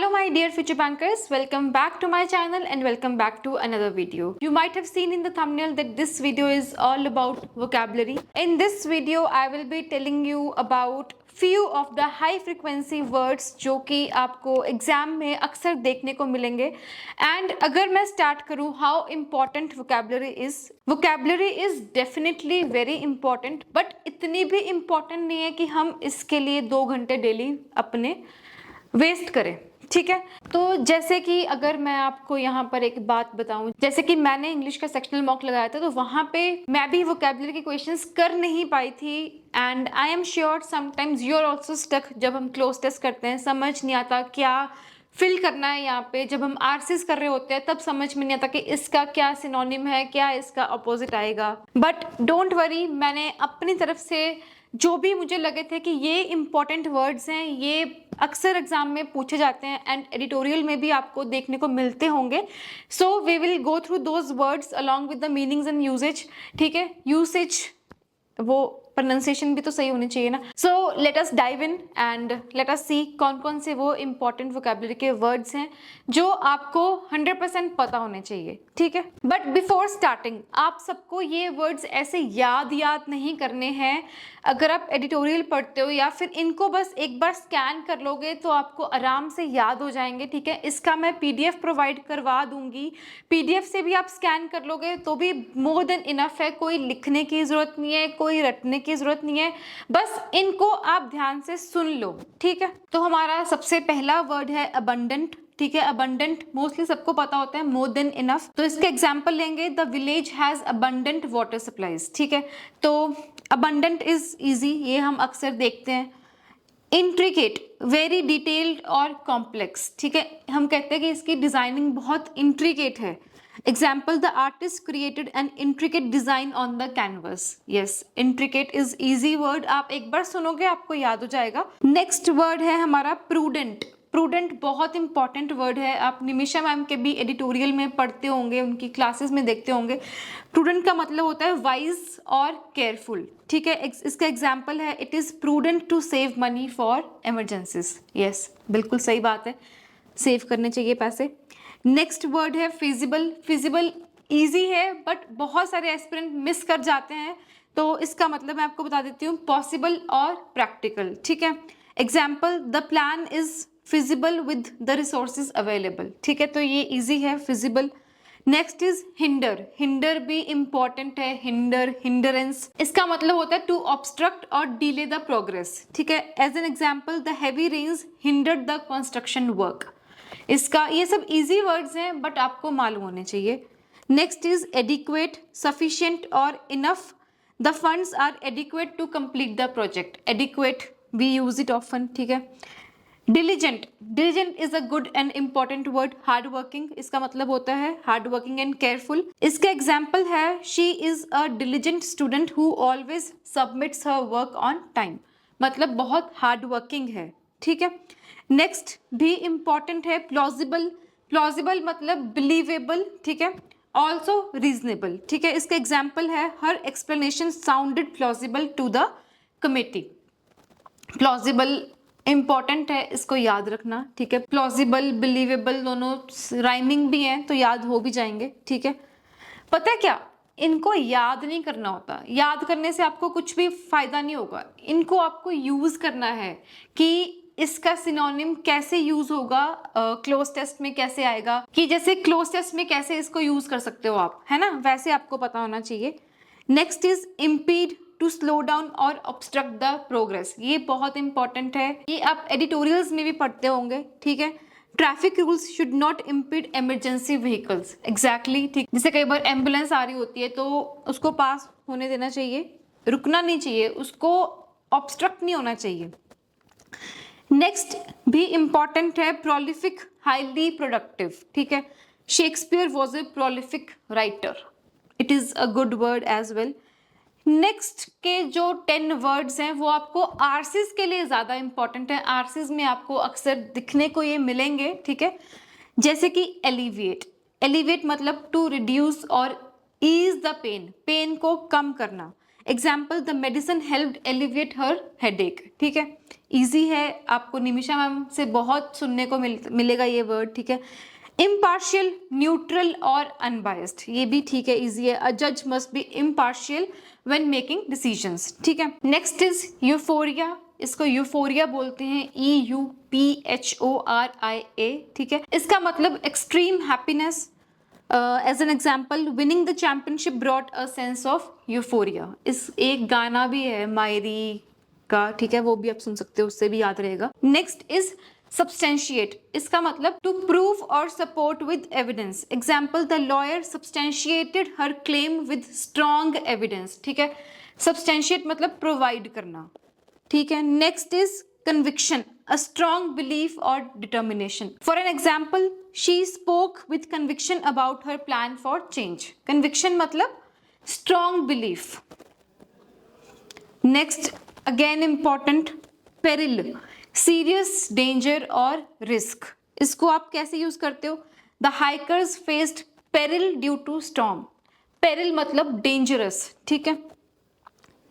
Hello my dear future bankers, welcome back to my channel and welcome back to another video. You might have seen in the thumbnail that this video is all about vocabulary. In this video I will be telling you about few of the high frequency words जो कि आपको exam में अक्सर देखने को मिलेंगे. And अगर मैं स्टार्ट करूँ how important vocabulary is definitely very important, but इतनी भी इम्पॉर्टेंट नहीं है कि हम इसके लिए 2 घंटे डेली अपने वेस्ट करें. ठीक है, तो जैसे कि अगर मैं आपको यहाँ पर एक बात बताऊं, जैसे कि मैंने इंग्लिश का सेक्शनल मॉक लगाया था तो वहाँ पे मैं भी वोकेबलरी के क्वेश्चंस कर नहीं पाई थी. And I am sure sometimes you are also stuck. जब हम क्लोज टेस्ट करते हैं समझ नहीं आता क्या फिल करना है. यहाँ पे जब हम आरसीएस कर रहे होते हैं तब समझ में नहीं आता कि इसका क्या सिनोनिम है, क्या इसका अपोजिट आएगा. बट डोंट वरी, मैंने अपनी तरफ से जो भी मुझे लगे थे कि ये इंपॉर्टेंट वर्ड्स हैं, ये अक्सर एग्जाम में पूछे जाते हैं एंड एडिटोरियल में भी आपको देखने को मिलते होंगे. So we will go through those words along with the meanings and usage. ठीक है, यूसेज वो प्रोनाउंसिएशन भी तो सही होनी चाहिए ना. So let us dive in and let us see कौन कौन से वो इंपॉर्टेंट वोकेबलरी के वर्ड्स हैं जो आपको 100% पता होने चाहिए. ठीक है, बट बिफोर स्टार्टिंग आप सबको ये वर्ड्स ऐसे याद नहीं करने हैं. अगर आप एडिटोरियल पढ़ते हो या फिर इनको बस एक बार स्कैन कर लोगे तो आपको आराम से याद हो जाएंगे. ठीक है, इसका मैं पीडीएफ प्रोवाइड करवा दूंगी. पीडीएफ से भी आप स्कैन कर लोगे तो भी मोर देन इनफ है. कोई लिखने की जरूरत नहीं है, कोई रटने की जरूरत नहीं है, बस इनको आप ध्यान से सुन लो. ठीक है, तो हमारा सबसे पहला वर्ड है अबंडेंट. ठीक है, अबंडेंट मोस्टली सबको पता होता है मोर देन इनफ. तो इसके एग्जांपल लेंगे, the village has abundant water supplies. ठीक है, तो अबंडेंट इज इजी, ये हम अक्सर देखते हैं. इंट्रिकेट, वेरी डिटेल्ड और कॉम्प्लेक्स. ठीक है, हम कहते हैं कि इसकी डिजाइनिंग बहुत इंट्रिकेट है. Example, the artist created an intricate design on the canvas. Yes, intricate is easy word, आप एक बार सुनोगे आपको याद हो जाएगा. नेक्स्ट वर्ड है हमारा प्रूडेंट. प्रूडेंट बहुत इंपॉर्टेंट वर्ड है, आप निमिषा मैम के भी एडिटोरियल में पढ़ते होंगे, उनकी क्लासेस में देखते होंगे. प्रूडेंट का मतलब होता है वाइज और केयरफुल. ठीक है, इसका एग्जाम्पल है, it is prudent to save money for emergencies. Yes, बिल्कुल सही बात है, सेव करने चाहिए पैसे. नेक्स्ट वर्ड है फिजिबल. फिजिबल ईजी है बट बहुत सारे एस्पिरेंट मिस कर जाते हैं, तो इसका मतलब मैं आपको बता देती हूँ, पॉसिबल और प्रैक्टिकल. ठीक है, example, the plan is feasible with the resources available. ठीक है, तो ये इजी है feasible. Next is hinder. Hinder भी इंपॉर्टेंट है. हिंडर, हिंडरेंस, इसका मतलब होता है टू ऑब्स्ट्रक्ट और डिले द प्रोग्रेस. ठीक है, as an example, the heavy rains hindered the construction work. इसका ये सब इजी वर्ड्स हैं बट आपको मालूम होने चाहिए. नेक्स्ट इज एडिक्वेट, सफिशिएंट और enough. The funds are adequate to complete the project. Adequate we use it often. ठीक है, diligent. Diligent is a good and important word. Hard working, इसका मतलब होता है हार्ड वर्किंग एंड केयरफुल. इसका example है, she is a diligent student who always submits her work on time. मतलब बहुत हार्ड वर्किंग है. ठीक है, नेक्स्ट भी इंपॉर्टेंट है प्लॉजिबल. प्लॉजिबल मतलब बिलीवेबल. ठीक है, ऑल्सो रीजनेबल. ठीक है, इसका एग्जाम्पल है, हर explanation sounded plausible to the committee. Plausible important है, इसको याद रखना. ठीक है, प्लॉजिबल बिलीवेबल दोनों राइमिंग भी हैं तो याद हो भी जाएंगे. ठीक है, पता है क्या, इनको याद नहीं करना होता. याद करने से आपको कुछ भी फायदा नहीं होगा. इनको आपको यूज करना है कि इसका सिनोनिम कैसे यूज होगा, क्लोज टेस्ट में कैसे आएगा, कि जैसे क्लोज टेस्ट में कैसे इसको यूज कर सकते हो आप, है ना, वैसे आपको पता होना चाहिए. Next is impede, to slow down और ऑब्स्ट्रक्ट द प्रोग्रेस. ये बहुत इंपॉर्टेंट है, ये आप एडिटोरियल्स में भी पढ़ते होंगे. ठीक है, traffic rules should not impede emergency vehicles. Exactly, ठीक, जैसे कई बार एम्बुलेंस आ रही होती है तो उसको पास होने देना चाहिए, रुकना नहीं चाहिए, उसको ऑब्स्ट्रक्ट नहीं होना चाहिए. नेक्स्ट भी इंपॉर्टेंट है प्रोलिफिक, हाईली प्रोडक्टिव. ठीक है, Shakespeare was a prolific writer. It is a good word as well. Next के जो 10 वर्ड्स हैं वो आपको आरसीएस के लिए ज़्यादा इंपॉर्टेंट है. आरसीएस में आपको अक्सर दिखने को ये मिलेंगे. ठीक है, जैसे कि एलिविएट. एलिविएट मतलब टू रिड्यूस और ईज द पेन, पेन को कम करना. Example, the medicine helped alleviate her headache. ठीक है, इजी है, आपको निमिषा मैम से बहुत सुनने को मिलेगा ये वर्ड, ठीक है। इम्पार्शियल, न्यूट्रल और अनबायस्ड, ये भी ठीक है, इजी है। अ जज must be impartial when making decisions, ठीक है। नेक्स्ट इज यूफोरिया, इसको यूफोरिया बोलते हैं, EUPHORIA, ठीक है। इसका मतलब extreme happiness. As an example, winning the championship brought a sense of euphoria. इस एक गाना भी है मायरी का, ठीक है, वो भी आप सुन सकते हो, उससे भी याद रहेगा। नेक्स्ट इज सब्सटेंशिएट, इसका मतलब टू प्रूव और support with evidence. Example, the lawyer substantiated her claim with strong evidence, ठीक है। सब्सटेंशिएट मतलब प्रोवाइड करना, ठीक है। Next is conviction, a strong belief or determination. For an example, she spoke with conviction about her plan for change. Conviction मतलब strong belief. Next, again important, peril, serious danger or risk. इसको आप कैसे use करते हो? The hikers faced peril due to storm. Peril मतलब dangerous, ठीक है।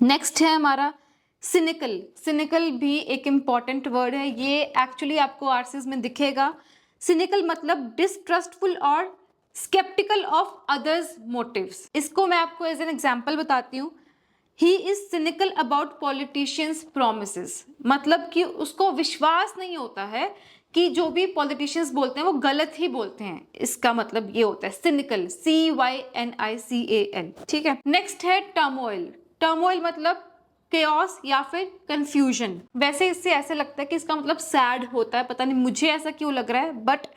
Next है हमारा सिनिकल। सिनिकल भी एक इंपॉर्टेंट वर्ड है, ये एक्चुअली आपको आरसीएस में दिखेगा। सिनिकल मतलब डिसट्रस्टफुल और स्केप्टिकल ऑफ अदर्स मोटिव्स। इसको मैं आपको एज एन एग्जांपल बताती हूँ। He is cynical about politicians promises, मतलब कि उसको विश्वास नहीं होता है कि जो भी पॉलिटिशियंस बोलते हैं वो गलत ही बोलते हैं। इसका मतलब ये होता है सिनिकल, CYNICAL, ठीक है। नेक्स्ट है टर्मोइल। टर्मोइल मतलब केओस या फिर कंफ्यूजन। वैसे इससे ऐसे लगता है कि इसका मतलब सैड होता है, पता नहीं मुझे ऐसा क्यों लग रहा है, बट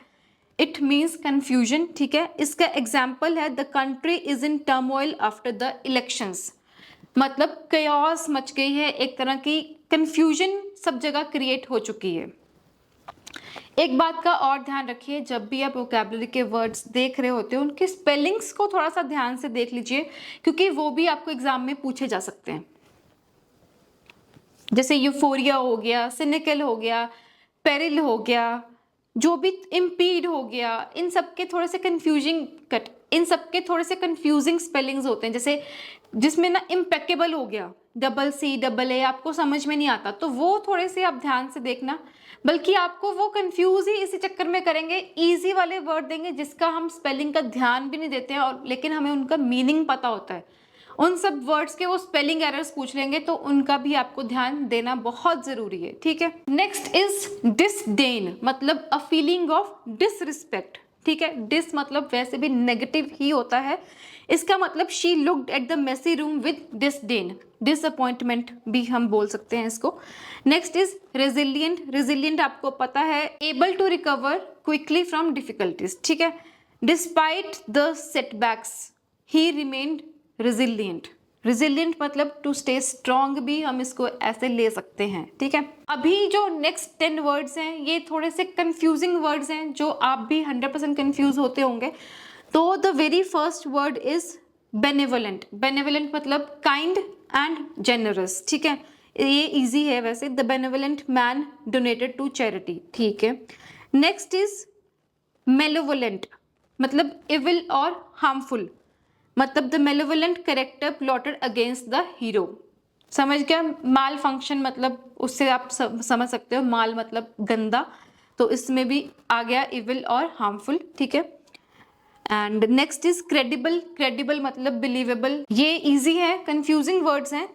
इट मीन्स कंफ्यूजन, ठीक है। इसका एग्जाम्पल है the country is in turmoil after the elections, मतलब केओस मच गई है, एक तरह की कंफ्यूजन सब जगह क्रिएट हो चुकी है। एक बात का और ध्यान रखिए, जब भी आप वोकैबुलरी के वर्ड्स देख रहे होते हो उनके स्पेलिंग्स को थोड़ा सा ध्यान से देख लीजिए, क्योंकि वो भी आपको एग्जाम में पूछे जा सकते हैं। जैसे यूफोरिया हो गया, सिनिकल हो गया, पेरिल हो गया, जो भी इम्पीड हो गया, इन सबके थोड़े से कंफ्यूजिंग स्पेलिंग्स होते हैं। जैसे जिसमें ना इम्पेकेबल हो गया, CCAA आपको समझ में नहीं आता, तो वो थोड़े से आप ध्यान से देखना, बल्कि आपको वो कंफ्यूज ही इसी चक्कर में करेंगे। इजी वाले वर्ड देंगे जिसका हम स्पेलिंग का ध्यान भी नहीं देते हैं, और लेकिन हमें उनका मीनिंग पता होता है। उन सब वर्ड्स के वो स्पेलिंग एरर्स पूछ लेंगे, तो उनका भी आपको ध्यान देना बहुत जरूरी है, ठीक है। नेक्स्ट इज डिसडेन, मतलब अ फीलिंग ऑफ डिसरिस्पेक्ट, ठीक है। डिस मतलब वैसे भी नेगेटिव ही होता है, इसका मतलब she looked at the messy room with disdain, disappointment भी हम बोल सकते हैं इसको। Next is resilient. रेजिलियंट आपको पता है, able to recover quickly from difficulties, ठीक है। Despite the setbacks he remained resilient. Resilient मतलब टू स्टे स्ट्रॉन्ग भी हम इसको ऐसे ले सकते हैं, ठीक है। अभी जो नेक्स्ट 10 वर्ड्स हैं ये थोड़े से कंफ्यूजिंग वर्ड्स हैं, जो आप भी 100% कंफ्यूज होते होंगे। तो the very first word is benevolent. Benevolent मतलब काइंड एंड जेनरस, ठीक है। ये इजी है वैसे। The benevolent man donated to charity, ठीक है। नेक्स्ट इज मेलेवोलेंट, मतलब इविल और हार्मफुल, मतलब the malevolent character plotted against the hero. समझ गया? माल फंक्शन मतलब उससे आप समझ सकते हो, माल मतलब गंदा, तो इसमें भी आ गया इविल और हार्मफुल, ठीक है। And next is credible. Credible मतलब बिलीवेबल, ये इजी है, कंफ्यूजिंग वर्ड्स हैं।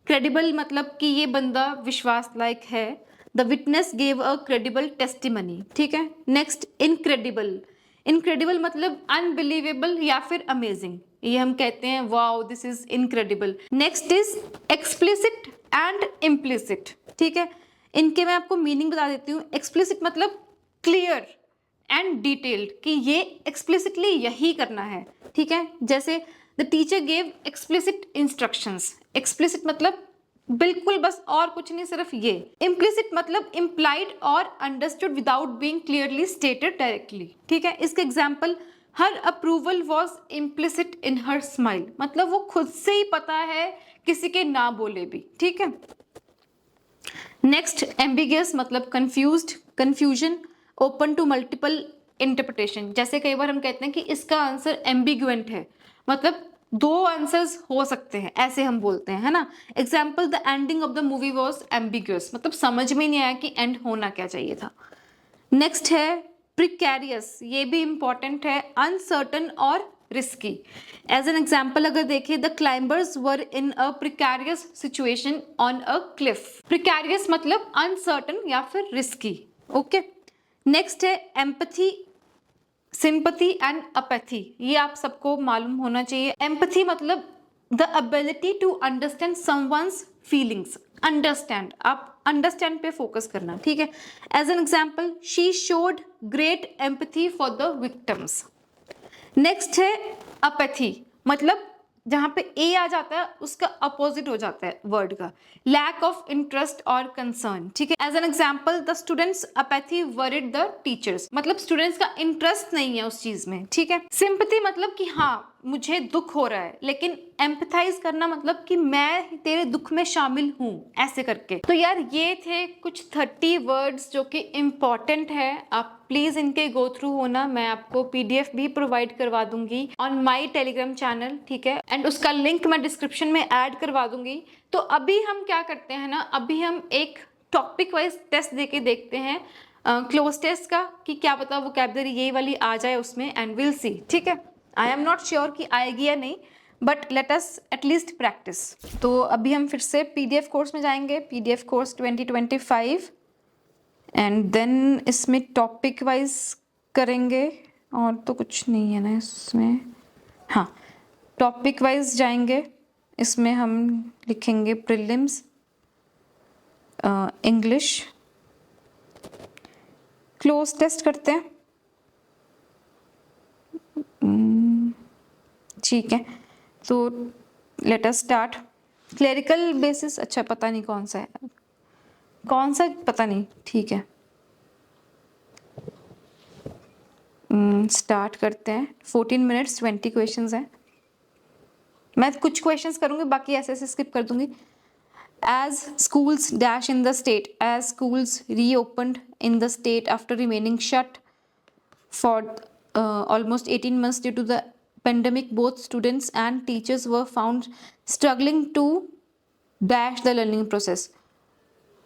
क्रेडिबल मतलब कि ये बंदा विश्वास लायक है। The witness gave a credible testimony, ठीक है। Next incredible. इनक्रेडिबल मतलब अनबिलीवेबल या फिर अमेजिंग, ये हम कहते हैं wow this is incredible. Next is explicit and implicit, ठीक है। इनके मैं आपको मीनिंग बता देती हूँ। एक्सप्लिसिट मतलब क्लियर एंड डिटेल्ड, कि ये एक्सप्लिसिटली यही करना है, ठीक है। जैसे the teacher gave explicit instructions. Explicit मतलब बिल्कुल बस और कुछ नहीं, सिर्फ ये। इम्प्लिसिट मतलब इम्प्लाइड और understood without being clearly stated directly, ठीक है। इसके example, her approval was implicit in her smile, मतलब वो खुद से ही पता है किसी के ना बोले भी, ठीक है। नेक्स्ट एम्बिगियस मतलब confused, confusion, open to multiple interpretation. जैसे कई बार हम कहते हैं कि इसका आंसर एम्बिगुएंट है, मतलब दो आंसर्स हो सकते हैं, ऐसे हम बोलते हैं, है ना। Example, the ending of the movie was ambiguous, मतलब समझ में नहीं आया कि एंड होना क्या चाहिए था। नेक्स्ट है प्रिकैरियस, ये भी इंपॉर्टेंट है, अनसर्टन और रिस्की। एज एन एग्जाम्पल अगर देखें, the climbers were in a precarious situation on a cliff. Precarious मतलब अनसर्टन या फिर रिस्की। ओके, नेक्स्ट है एम्पथी, सिंपैथी एंड अपैथी, ये आप सबको मालूम होना चाहिए। एम्पैथी मतलब the ability to understand someone's feelings, understand, आप अंडरस्टैंड पे फोकस करना, ठीक है। As an example, she showed great empathy for the victims. Next है अपैथी, मतलब जहां पे ए आ जाता है उसका अपोजिट हो जाता है वर्ड का, लैक ऑफ इंटरेस्ट और कंसर्न, ठीक है। As an example, the students apathy worried the teachers, मतलब स्टूडेंट्स का इंटरेस्ट नहीं है उस चीज में, ठीक है। सिंपैथी मतलब कि हाँ मुझे दुख हो रहा है, लेकिन एम्पैथाइज करना मतलब कि मैं तेरे दुख में शामिल हूं, ऐसे करके। तो यार ये थे कुछ 30 वर्ड्स जो कि इम्पॉर्टेंट है, आप प्लीज इनके गो थ्रू होना। मैं आपको पीडीएफ भी प्रोवाइड करवा दूंगी ऑन माई टेलीग्राम चैनल, ठीक है, एंड उसका लिंक मैं डिस्क्रिप्शन में ऐड करवा दूंगी। तो अभी हम क्या करते हैं ना, अभी हम एक टॉपिक वाइज टेस्ट देके देखते हैं, क्लोज टेस्ट का, कि क्या पता वोकैबुलरी ये वाली आ जाए उसमें, एंड विल सी, ठीक है। आई एम नॉट श्योर कि आएगी या नहीं, but let us at least practice. तो अभी हम फिर से पीडीएफ कोर्स में जाएंगे, पीडीएफ कोर्स 2025, एंड देन इसमें टॉपिक वाइज करेंगे, और तो कुछ नहीं है ना इसमें। हाँ, टॉपिक वाइज जाएंगे, इसमें हम लिखेंगे प्रीलिम्स, इंग्लिश, क्लोज टेस्ट करते हैं, ठीक है। तो let us start. Clerical basis, अच्छा पता नहीं कौन सा है, कौन सा पता नहीं, ठीक है। स्टार्ट करते हैं। 14 मिनट्स 20 क्वेश्चंस हैं। मैं कुछ क्वेश्चंस करूंगी, बाकी ऐसे ऐसे स्किप कर दूंगी। As schools dash in the state, as schools reopened in the state after remaining shut for almost 18 months due to the pandemic, both students and teachers were found struggling to dash the learning process.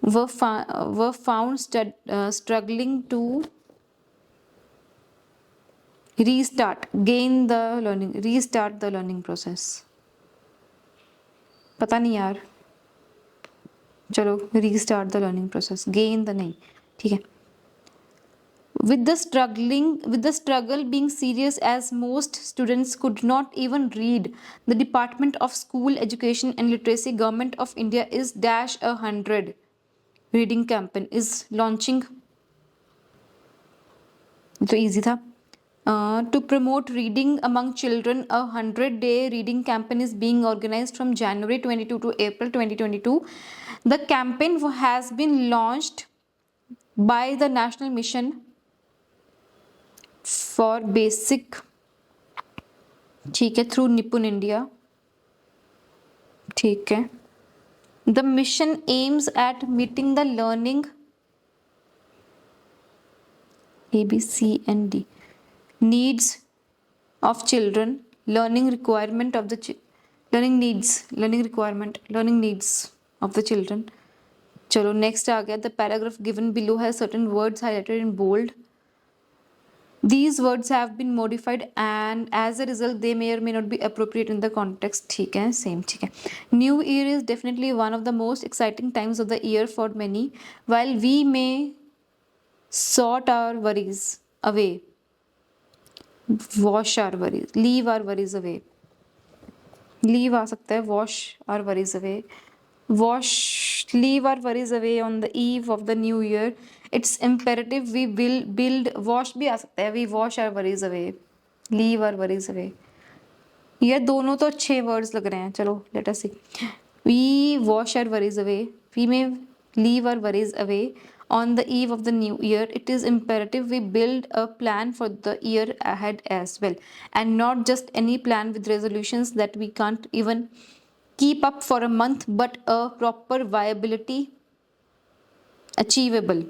Were found struggling to restart the learning process. पता नहीं यार, चलो restart the learning process, gain the नहीं, ठीक है। with the struggle being serious as most students could not even read, the Department of School Education and Literacy, Government of India is dash 100 reading campaign is launching. तो easy था. To promote reading among children, a 100-day reading campaign is being organized from January 22 to April 2022. The campaign has been launched by the National Mission for Basic, ठीक है, through Nippon India, ठीक है. The mission aims at meeting the learning A, B, C and D needs of children, learning requirement of the learning needs of the children. चलो next आ गया. The paragraph given below has certain words highlighted in bold. These words have been modified and as a result they may or may not be appropriate in the context. ठीक है, same, ठीक है. New Year is definitely one of the most exciting times of the year for many. While we may sort our worries away, wash our worries, leave our worries away. Leave आ सकता है, wash our worries away. Leave our worries away on the eve of the new year. It's imperative we will build. Wash भी आ सकता है, we wash our worries away. Leave our worries away. ये दोनों तो अच्छे words लग रहे हैं. चलो let us see. We wash our worries away. We may leave our worries away on the eve of the new year. It is imperative we build a plan for the year ahead as well, and not just any plan with resolutions that we can't even keep up for a month, but a proper viability achievable.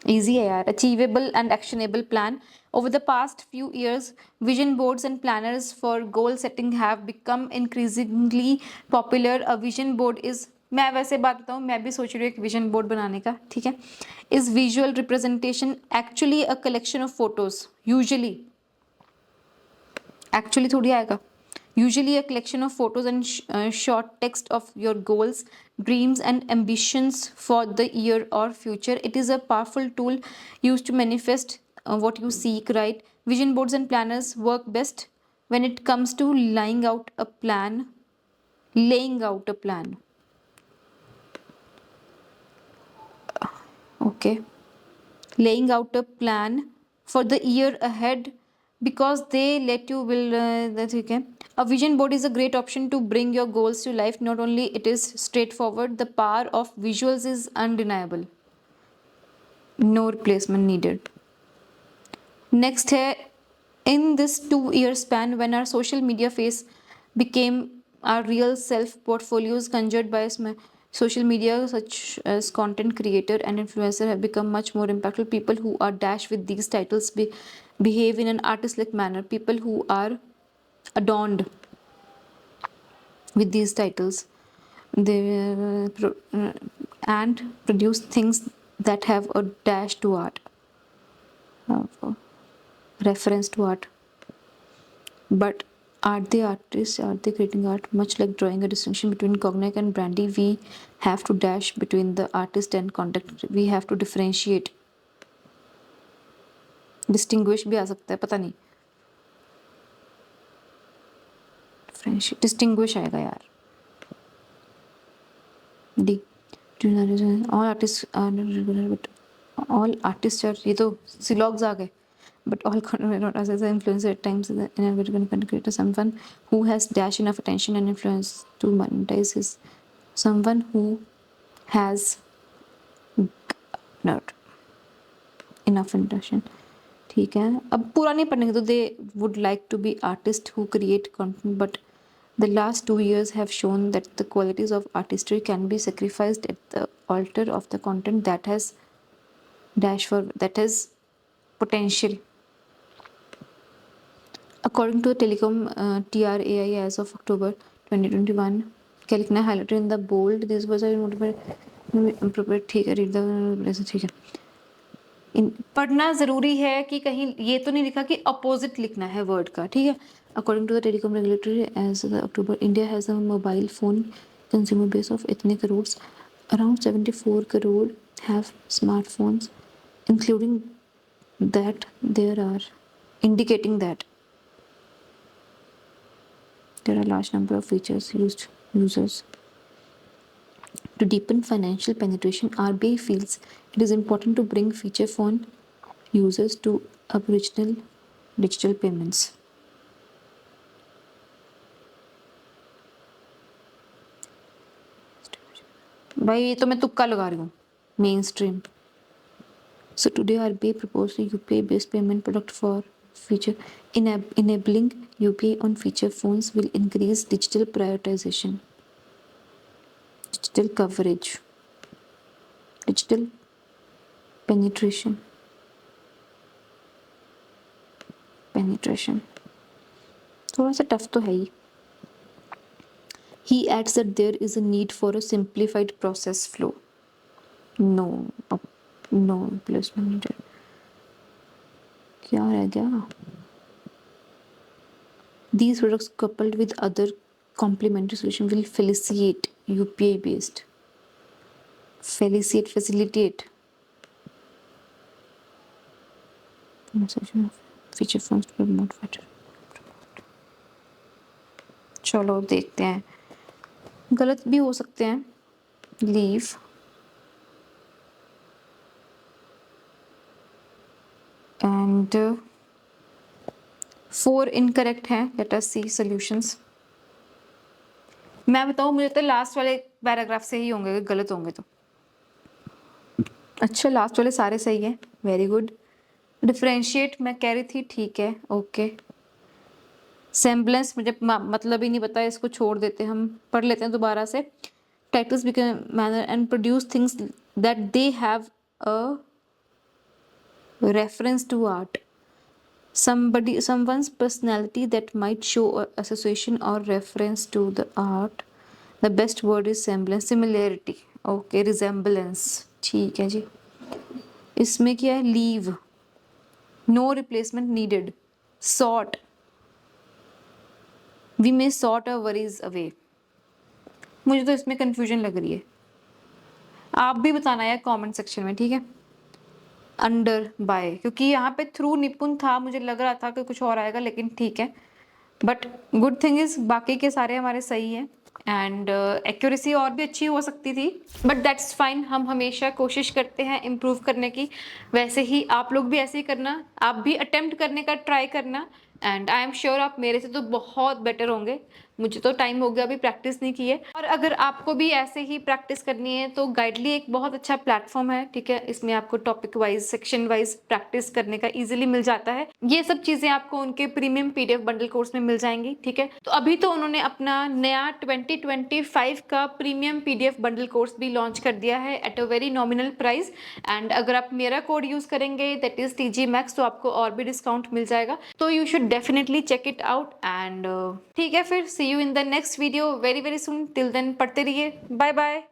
Easy है यार. Achievable and actionable plan. Over the past few years, vision boards and planners for goal setting have become increasingly popular. A vision board is, मैं वैसे बात बताऊँ, मैं भी सोच रही हूँ एक विजन बोर्ड बनाने का, ठीक है. Is visual representation actually a collection of photos. Usually, actually थोड़ी आएगा. Usually a collection of photos and short text of your goals, dreams and ambitions for the year or future. It is a powerful tool used to manifest what you seek, right? Vision boards and planners work best when it comes to laying out a plan. Okay. Laying out a plan for the year ahead, because they let you will that's okay. A vision board is a great option to bring your goals to life. Not only it is straightforward, the power of visuals is undeniable. No replacement needed. Next है, in this 2-year span when our social media face became our real self, portfolios conjured by social media such as content creator and influencer have become much more impactful. People who are dash with these titles behave in an artist-like manner. People who are adorned with these titles, they and produce things that have a dash to art, reference to art. But are they artists? Are they creating art? Much like drawing a distinction between Cognac and brandy, we have to dash between the artist and content. We have to differentiate. Distinguish भी आ सकता है, पता नहीं. Differentiate, distinguish आएगा यार. D. All artists are regular, but all artists are, ये तो सिलॉग्स आ गए. But all content as an influencer at times is an inevitable content creator, someone who has dash enough attention and influence to monetize his, someone who has not enough attention. ठीक है, अब पूरा नहीं पढ़ेंगे. तो they would like to be artists who create content, but the last 2 years have shown that the qualities of artistry can be sacrificed at the altar of the content that has dash for, that has potential. According to the Telecom TRAI as of October 2021, क्या लिखना है, highlighted in the bold, this was appropriate. ठीक है, read the, ठीक है. पढ़ना ज़रूरी है कि कहीं ये तो नहीं लिखा कि अपोजिट लिखना है वर्ड का, ठीक है. According to the telecom regulatory as the October, India has a mobile phone consumer base of इतने crore. Around 74 crore have smartphones, including that there are, indicating that there are large number of features users. To deepen financial penetration, RBI feels it is important to bring feature phone users to original digital payments. भाई ये तो मैं तुक्का लगा रही हूँ, main stream. So today RBI proposed a UPI based payment product for feature. Enabling UPI on feature phones will increase digital prioritization, digital coverage, digital penetration. थोड़ा सा टफ तो है ही. He adds that there is a need for a simplified process flow. No replacement needed. क्या रह गया? These products coupled with other complementary solutions will facilitate UPI based. Facilitate. Feature phones to promote better. चलो देखते हैं, गलत भी हो सकते हैं. Leave. And 4 incorrect हैं. Let us see solutions. मैं बताऊँ, मुझे तो लास्ट वाले पैराग्राफ से ही होंगे, गलत होंगे तो. अच्छा, लास्ट वाले सारे सही हैं, वेरी गुड. डिफरेंशिएट मैं कह रही थी, ठीक है, ओके. सेम्बलेंस मुझे मतलब ही नहीं पता, इसको छोड़ देते, हम पढ़ लेते हैं दोबारा से. Titles become manner and produce things that they have a reference to art, someone's personality that might show a association or reference to the art. The best word is semblance, similarity, okay, resemblance, ठीक है जी. इसमें क्या है? Leave, no replacement needed, sort, we may sort our worries away. मुझे तो इसमें confusion लग रही है, आप भी बताना है कमेंट सेक्शन में, ठीक है. अंडर बाय, क्योंकि यहाँ पे थ्रू निपुण था, मुझे लग रहा था कि कुछ और आएगा, लेकिन ठीक है. बट गुड थिंग इज बाकी के सारे हमारे सही हैं. एंड एक्यूरेसी और भी अच्छी हो सकती थी, बट दैट्स फाइन. हम हमेशा कोशिश करते हैं इम्प्रूव करने की. वैसे ही आप लोग भी ऐसे ही करना, आप भी अटेम्प्ट करने का ट्राई करना. एंड आई एम श्योर आप मेरे से तो बहुत बेटर होंगे. मुझे तो टाइम हो गया अभी प्रैक्टिस नहीं की है. और अगर आपको भी ऐसे ही प्रैक्टिस करनी है तो गाइडली एक बहुत अच्छा प्लेटफॉर्म है, ठीक है. इसमें आपको topic wise, section wise practice करने का इजीली मिल जाता है. ये सब चीजें आपको उनके प्रीमियम पीडीएफ बंडल कोर्स में मिल जाएंगी, ठीक है. तो अभी तो उन्होंने अपना नया 2025 का प्रीमियम पीडीएफ बंडल कोर्स भी लॉन्च कर दिया है at a very nominal price. And अगर आप मेरा कोड यूज करेंगे दैट इज TGMAX, तो आपको और भी डिस्काउंट मिल जाएगा. तो you should definitely check it out. And ठीक है, फिर see you in the next video very very soon. Till then पढ़ते रहिए. Bye bye.